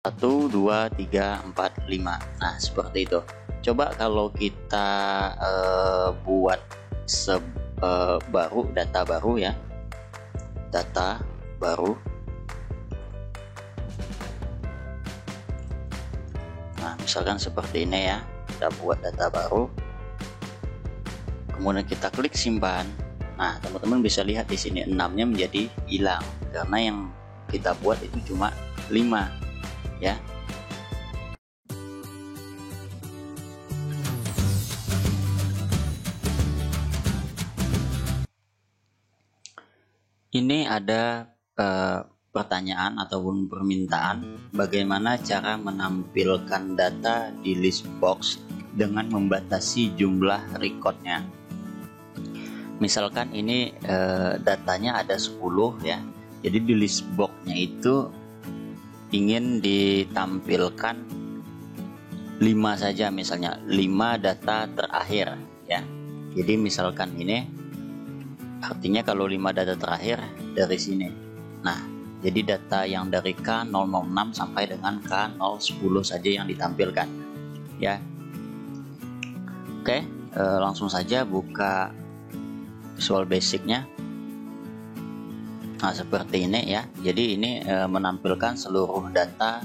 1, 2, 3, 4, 5. Nah, seperti itu. Coba kalau kita buat data baru ya. Data baru. Nah, misalkan seperti ini ya. Kita buat data baru. Kemudian kita klik simpan. Nah, teman-teman bisa lihat di sini 6-nya menjadi hilang karena yang kita buat itu cuma 5 ya. Ini ada pertanyaan ataupun permintaan bagaimana cara menampilkan data di list box dengan membatasi jumlah recordnya. Misalkan ini datanya ada 10 ya. Jadi di list box-nya itu ingin ditampilkan 5 saja, misalnya 5 data terakhir ya. Jadi misalkan ini artinya kalau 5 data terakhir dari sini. Nah, jadi data yang dari K006 sampai dengan K010 saja yang ditampilkan ya. Oke, langsung saja buka Visual Basic-nya. Nah, seperti ini ya. Jadi ini menampilkan seluruh data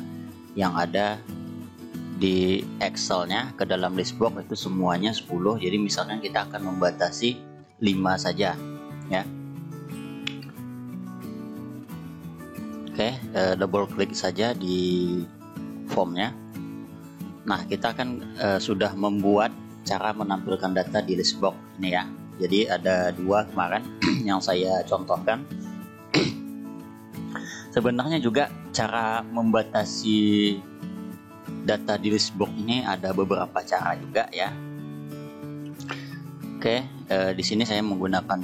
yang ada di Excel-nya ke dalam list box itu semuanya 10. Jadi misalkan kita akan membatasi 5 saja ya. Oke, double klik saja di formnya. Nah, kita kan sudah membuat cara menampilkan data di list box ini ya. Jadi ada 2 kemarin yang saya contohkan. Sebenarnya juga cara membatasi data di list box ini ada beberapa cara juga ya. Oke, di sini saya menggunakan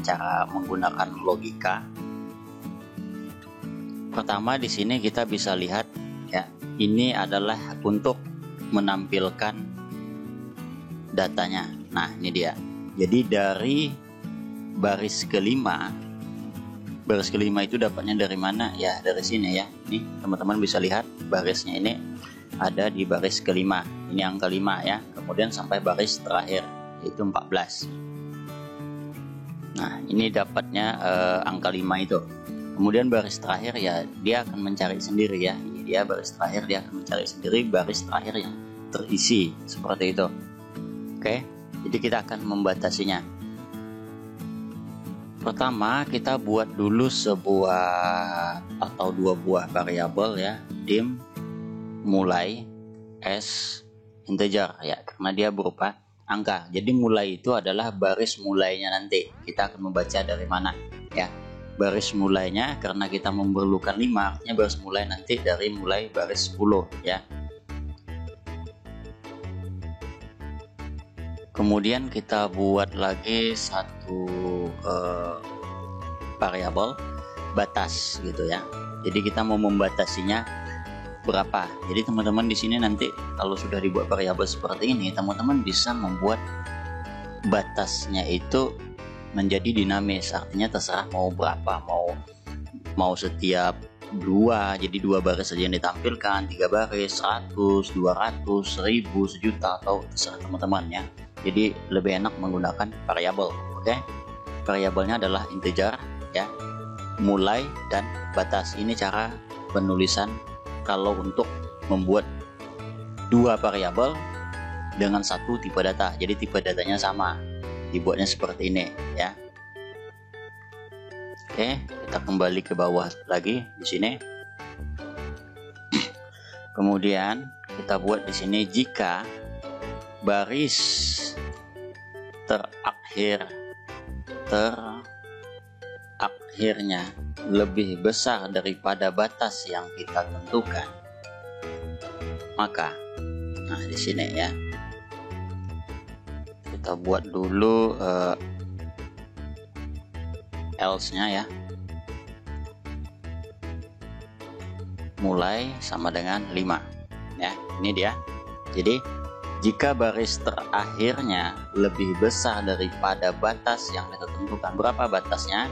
logika. Pertama di sini kita bisa lihat ya, ini adalah untuk menampilkan datanya. Nah, ini dia. Jadi dari baris kelima itu dapatnya dari mana? Ya, dari sini ya. Nih, teman-teman bisa lihat barisnya ini ada di baris kelima. Ini angka 5 ya. Kemudian sampai baris terakhir yaitu 14. Nah, ini dapatnya angka 5 itu. Kemudian baris terakhir ya dia akan mencari sendiri ya. Ini dia baris terakhir, dia akan mencari sendiri baris terakhir yang terisi seperti itu. Oke, jadi kita akan membatasinya. Pertama kita buat dulu sebuah atau 2 buah variabel ya, dim mulai s integer ya, karena dia berupa angka. Jadi mulai itu adalah baris mulainya nanti. Kita akan membaca dari mana ya. Baris mulainya karena kita memerlukan 5, artinya baris mulai nanti dari mulai baris 10 ya. Kemudian kita buat lagi satu variabel batas gitu ya. Jadi kita mau membatasinya berapa. Jadi teman-teman di sini nanti kalau sudah dibuat variabel seperti ini, teman-teman bisa membuat batasnya itu menjadi dinamis. Artinya terserah mau berapa, mau setiap 2, jadi 2 baris saja yang ditampilkan, 3 baris, 100, 200, 1000, sejuta, atau terserah teman-teman ya. Jadi lebih enak menggunakan variabel. Oke, variabelnya adalah integer ya, mulai dan batas. Ini cara penulisan kalau untuk membuat 2 variabel dengan 1 tipe data. Jadi tipe datanya sama, dibuatnya seperti ini ya. Oke, kita kembali ke bawah lagi di sini. Kemudian kita buat di sini jika baris terakhirnya lebih besar daripada batas yang kita tentukan, maka nah di sini ya kita buat dulu else-nya ya, mulai sama dengan 5 ya. Ini dia. Jadi jika baris terakhirnya lebih besar daripada batas yang kita tentukan, berapa batasnya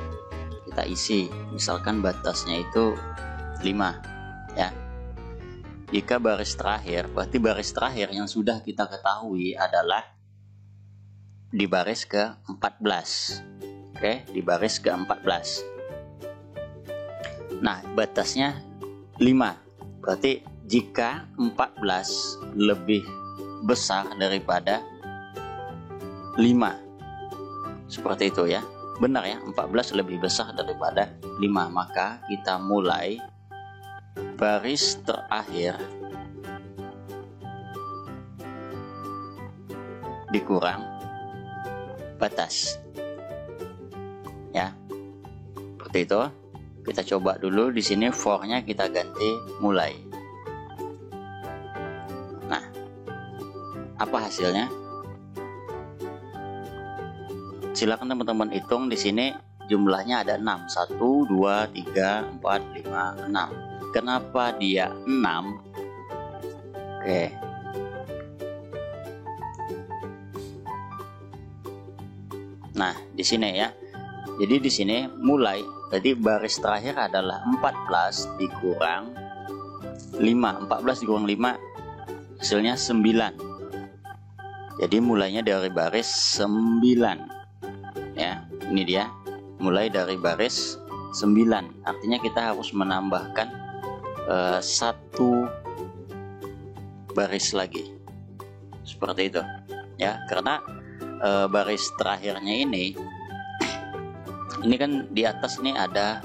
kita isi. Misalkan batasnya itu 5 ya. Jika baris terakhir, berarti baris terakhir yang sudah kita ketahui adalah di baris ke-14. Oke, di baris ke-14. Nah, batasnya 5. Berarti jika 14 lebih besar daripada 5. Seperti itu ya. Benar ya, 14 lebih besar daripada 5. Maka kita mulai baris terakhir dikurang batas. Ya. Seperti itu. Kita coba dulu di sini for-nya kita ganti mulai. Nah, apa hasilnya? Silakan teman-teman hitung di sini jumlahnya ada 6. 1 2 3 4 5 6. Kenapa dia 6? Oke. Nah, di sini ya. Jadi di sini mulai, jadi baris terakhir adalah 14 dikurang 5. 14 dikurang 5 hasilnya 9. Jadi mulainya dari baris 9. Ya, ini dia. Mulai dari baris 9. Artinya kita harus menambahkan 1 baris lagi. Seperti itu. Ya, karena baris terakhirnya ini kan di atas nih ada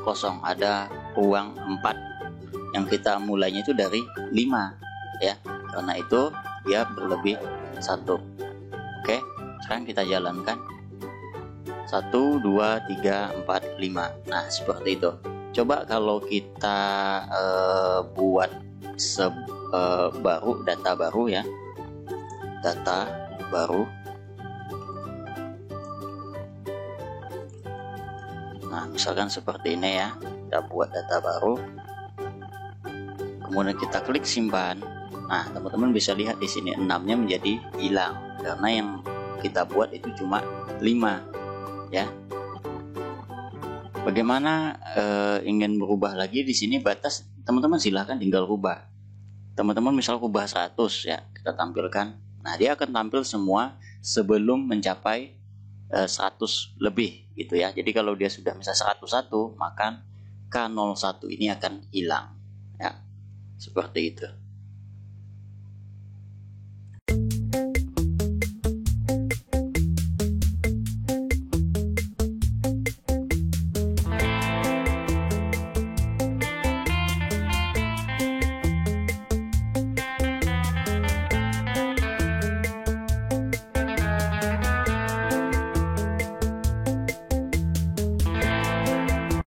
kosong, ada ruang 4 yang kita mulainya itu dari 5 ya. Karena itu dia berlebih 1. Oke, sekarang kita jalankan 1 2 3 4 5. Nah, seperti itu. Coba kalau kita buat baru, data baru ya. Data baru. Nah, misalkan seperti ini ya, kita buat data baru, kemudian kita klik simpan. Nah, teman-teman bisa lihat di sini 6-nya menjadi hilang karena yang kita buat itu cuma 5 ya. Bagaimana ingin berubah lagi di sini batas, teman-teman silahkan tinggal rubah. Teman-teman misal rubah 100 ya, kita tampilkan. Nah, dia akan tampil semua sebelum mencapai 100 lebih gitu ya. Jadi kalau dia sudah misal 101, maka K01 ini akan hilang ya. Seperti itu.